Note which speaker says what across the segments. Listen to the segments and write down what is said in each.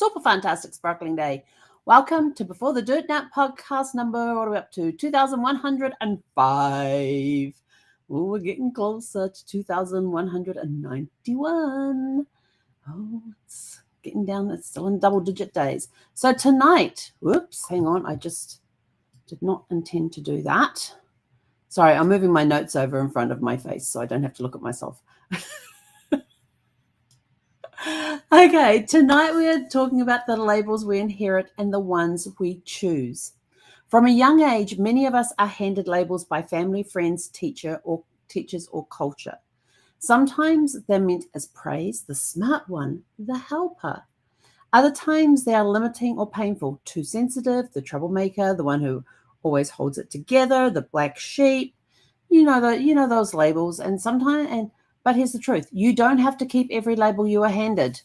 Speaker 1: super fantastic sparkling day. Welcome to Before the Dirt Nap podcast number, what are we up to? 2105. Oh, we're getting closer to 2191. Oh, it's getting down. It's still in double-digit days. So tonight, whoops, hang on. I just did not intend to do that. Sorry, I'm moving my notes over in front of my face so I don't have to look at myself. Okay, tonight we are talking about the labels we inherit and the ones we choose. From a young age, many of us are handed labels by family, friends, teachers, or culture. Sometimes they're meant as praise, the smart one, the helper. Other times they are limiting or painful, too sensitive, the troublemaker, the one who always holds it together, the black sheep. You know those labels. But here's the truth: you don't have to keep every label you are handed.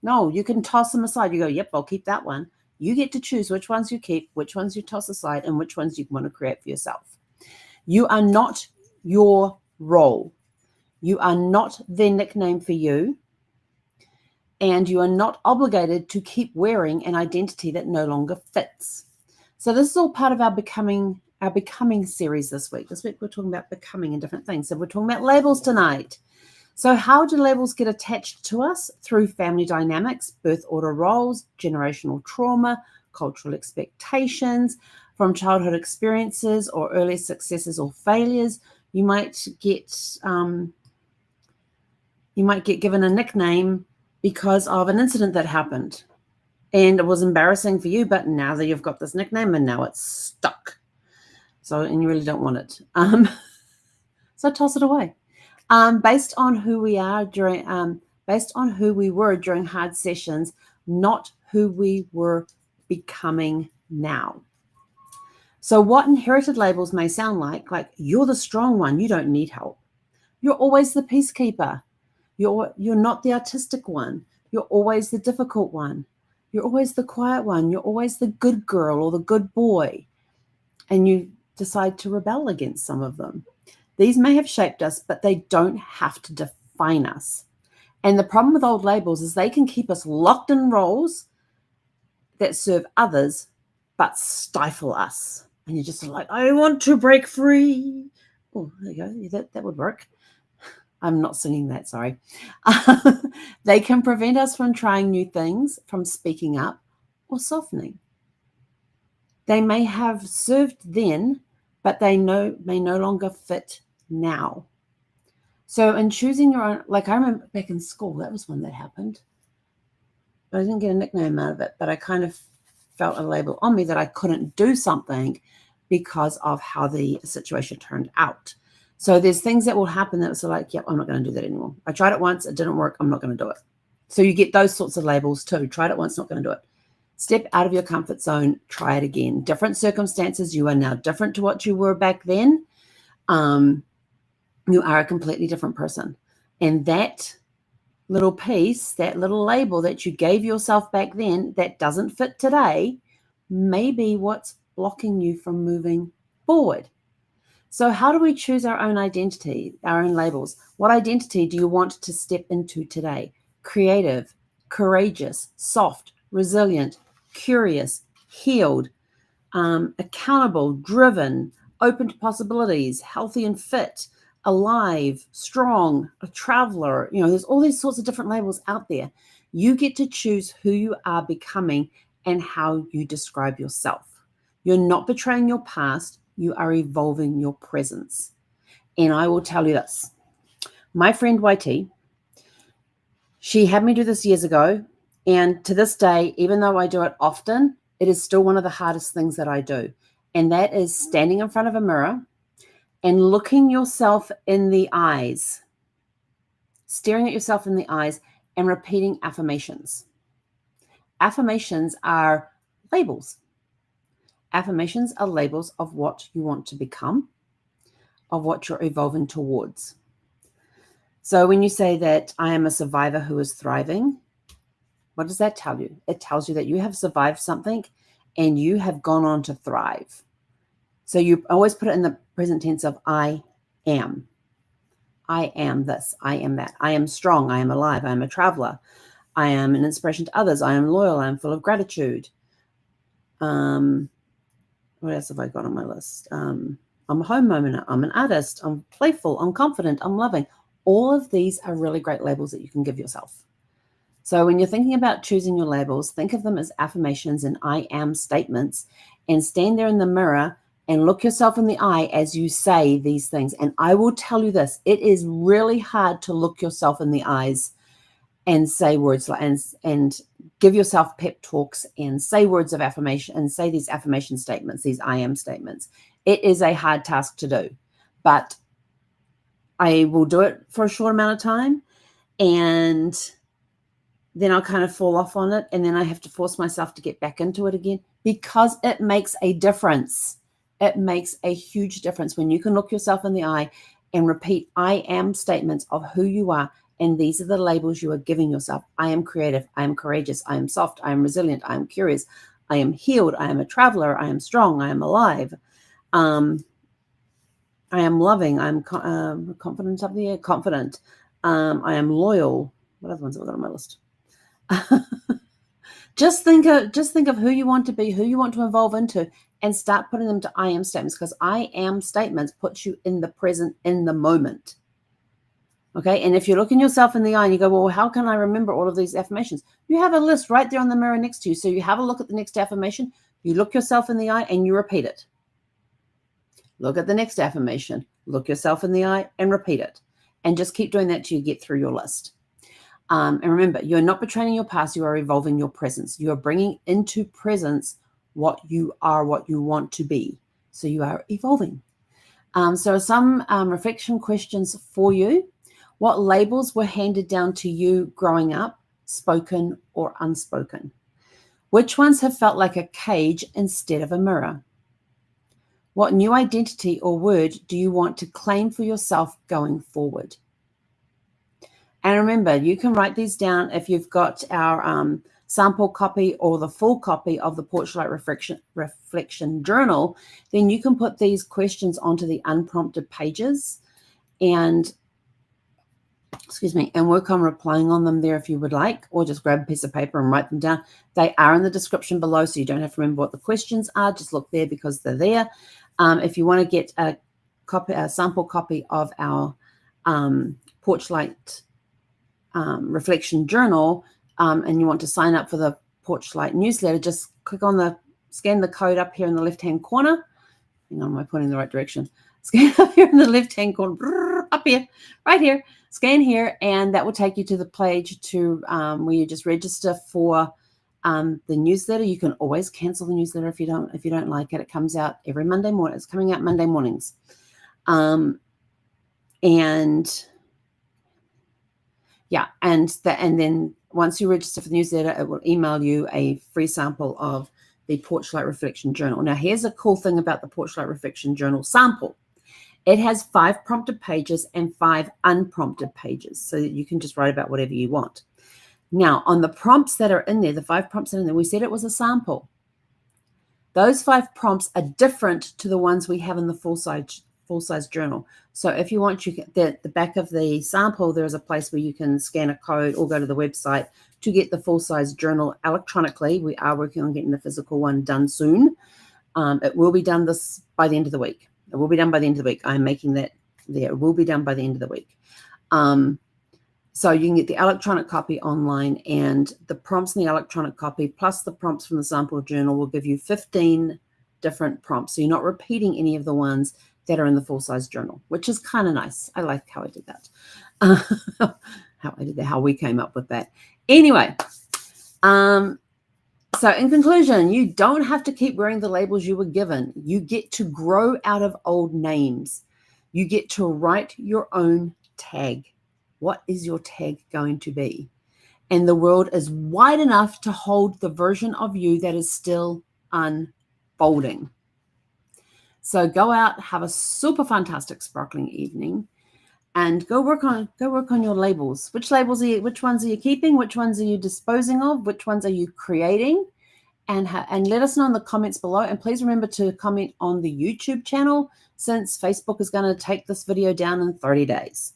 Speaker 1: No, you can toss them aside. You go, yep, I'll keep that one. You get to choose which ones you keep, which ones you toss aside, and which ones you want to create for yourself. You are not your role. You are not their nickname for you. And you are not obligated to keep wearing an identity that no longer fits. So this is all part of our becoming series this week. This week we're talking about becoming and different things. So we're talking about labels tonight. So how do labels get attached to us? Through family dynamics, birth order roles, generational trauma, cultural expectations, from childhood experiences or early successes or failures. You might get given a nickname because of an incident that happened. And it was embarrassing for you, but now that you've got this nickname and now it's stuck. And you really don't want it. So toss it away. Based on who we were during hard sessions, not who we were becoming now. So what inherited labels may sound like you're the strong one, you don't need help. You're always the peacekeeper. You're not the artistic one. You're always the difficult one. You're always the quiet one. You're always the good girl or the good boy. And you decide to rebel against some of them. These may have shaped us, but they don't have to define us. And the problem with old labels is they can keep us locked in roles that serve others, but stifle us. And you're just like, I want to break free. Oh, there you go. That would work. I'm not singing that, sorry. They can prevent us from trying new things, from speaking up, or softening. They may have served then, but they may no longer fit now. So in choosing your own, I remember back in school, that was one that happened. I didn't get a nickname out of it, but I kind of felt a label on me that I couldn't do something because of how the situation turned out. So there's things that will happen that was like, yep, I'm not going to do that anymore. I tried it once, it didn't work, I'm not going to do it. So you get those sorts of labels too. Tried it once, not going to do it. Step out of your comfort zone, try it again. Different circumstances, you are now different to what you were back then. You are a completely different person. And that little piece, that little label that you gave yourself back then that doesn't fit today, may be what's blocking you from moving forward. So how do we choose our own identity, our own labels? What identity do you want to step into today? Creative, courageous, soft, resilient, curious, healed, accountable, driven, open to possibilities, healthy and fit, alive, strong, a traveler. There's all these sorts of different labels out there. You get to choose who you are becoming and how you describe yourself. You're not betraying your past. You are evolving your presence. And I will tell you this. My friend YT, she had me do this years ago. And to this day, even though I do it often, it is still one of the hardest things that I do. And that is standing in front of a mirror and looking yourself in the eyes, staring at yourself in the eyes and repeating affirmations. Affirmations are labels. Affirmations are labels of what you want to become, of what you're evolving towards. So when you say that I am a survivor who is thriving, what does that tell you? It tells you that you have survived something and you have gone on to thrive. So you always put it in the present tense of I am. I am this, I am that. I am strong, I am alive, I am a traveler. I am an inspiration to others. I am loyal. I am full of gratitude. What else have I got on my list? I'm a homeowner. I'm an artist. I'm playful. I'm confident. I'm loving. All of these are really great labels that you can give yourself. So when you're thinking about choosing your labels, think of them as affirmations and I am statements, and stand there in the mirror and look yourself in the eye as you say these things. And I will tell you this, it is really hard to look yourself in the eyes and say words like, and give yourself pep talks and say words of affirmation and say these affirmation statements, these I am statements. It is a hard task to do, but I will do it for a short amount of time, and then I'll kind of fall off on it, and then I have to force myself to get back into it again, because it makes a difference. It makes a huge difference when you can look yourself in the eye and repeat I am statements of who you are, and these are the labels you are giving yourself. I am creative. I am courageous. I am soft. I am resilient. I am curious. I am healed. I am a traveler. I am strong. I am alive. I am loving. I'm confident of the air. Confident. I am loyal. What other ones have I got on my list? Just think of who you want to be, who you want to evolve into, and start putting them to I am statements, because I am statements puts you in the present, in the moment. Okay. And if you're looking yourself in the eye and you go, well, how can I remember all of these affirmations? You have a list right there on the mirror next to you. So you have a look at the next affirmation, you look yourself in the eye and you repeat it. Look at the next affirmation, look yourself in the eye and repeat it. And just keep doing that till you get through your list. And remember, you're not betraying your past, you are evolving your presence. You are bringing into presence what you are, what you want to be. So you are evolving. So some reflection questions for you. What labels were handed down to you growing up, spoken or unspoken? Which ones have felt like a cage instead of a mirror? What new identity or word do you want to claim for yourself going forward? And remember, you can write these down if you've got our sample copy or the full copy of the Porchlight Reflection Journal. Then you can put these questions onto the unprompted pages and work on replying on them there if you would like, or just grab a piece of paper and write them down. They are in the description below, so you don't have to remember what the questions are. Just look there because they're there. If you want to get a sample copy of our Porchlight Reflection Journal, and you want to sign up for the Porchlight newsletter, just scan the code up here in the left-hand corner. Hang on, am I pointing in the right direction? Scan up here in the left-hand corner, up here, right here. Scan here, and that will take you to the page to where you just register for the newsletter. You can always cancel the newsletter if you don't like it. It comes out every Monday morning. It's coming out Monday mornings, and then once you register for the newsletter, it will email you a free sample of the Porchlight Reflection Journal. Now, here's a cool thing about the Porchlight Reflection Journal sample. It has 5 prompted pages and 5 unprompted pages, so that you can just write about whatever you want. Now, on the prompts that are in there, the 5 prompts that are in there, we said it was a sample. Those 5 prompts are different to the ones we have in the full-size journal. So if you want, you get the back of the sample, there is a place where you can scan a code or go to the website to get the full-size journal electronically. We are working on getting the physical one done soon. It will be done by the end of the week. It will be done by the end of the week. I'm making that there. It will be done by the end of the week. So you can get the electronic copy online, and the prompts in the electronic copy plus the prompts from the sample journal will give you 15 different prompts. So you're not repeating any of the ones that are in the full-size journal, which is kind of nice. I like how I did that. How we came up with that. Anyway, so in conclusion, you don't have to keep wearing the labels you were given. You get to grow out of old names. You get to write your own tag. What is your tag going to be? And the world is wide enough to hold the version of you that is still unfolding. So go out, have a super fantastic sparkling evening, and go work on your labels. Which ones are you keeping? Which ones are you disposing of? Which ones are you creating? And let us know in the comments below. And please remember to comment on the YouTube channel, since Facebook is going to take this video down in 30 days.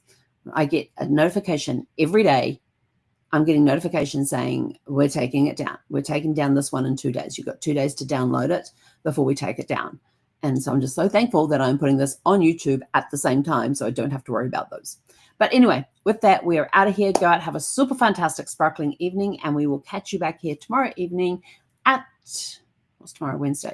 Speaker 1: I get a notification every day I'm getting notifications saying we're taking it down. We're taking down this one in 2 days. You've got 2 days to download it before we take it down. And so I'm just so thankful that I'm putting this on YouTube at the same time so I don't have to worry about those. But anyway, with that, we are out of here. Go out, have a super fantastic, sparkling evening, and we will catch you back here tomorrow evening at, what's tomorrow, Wednesday?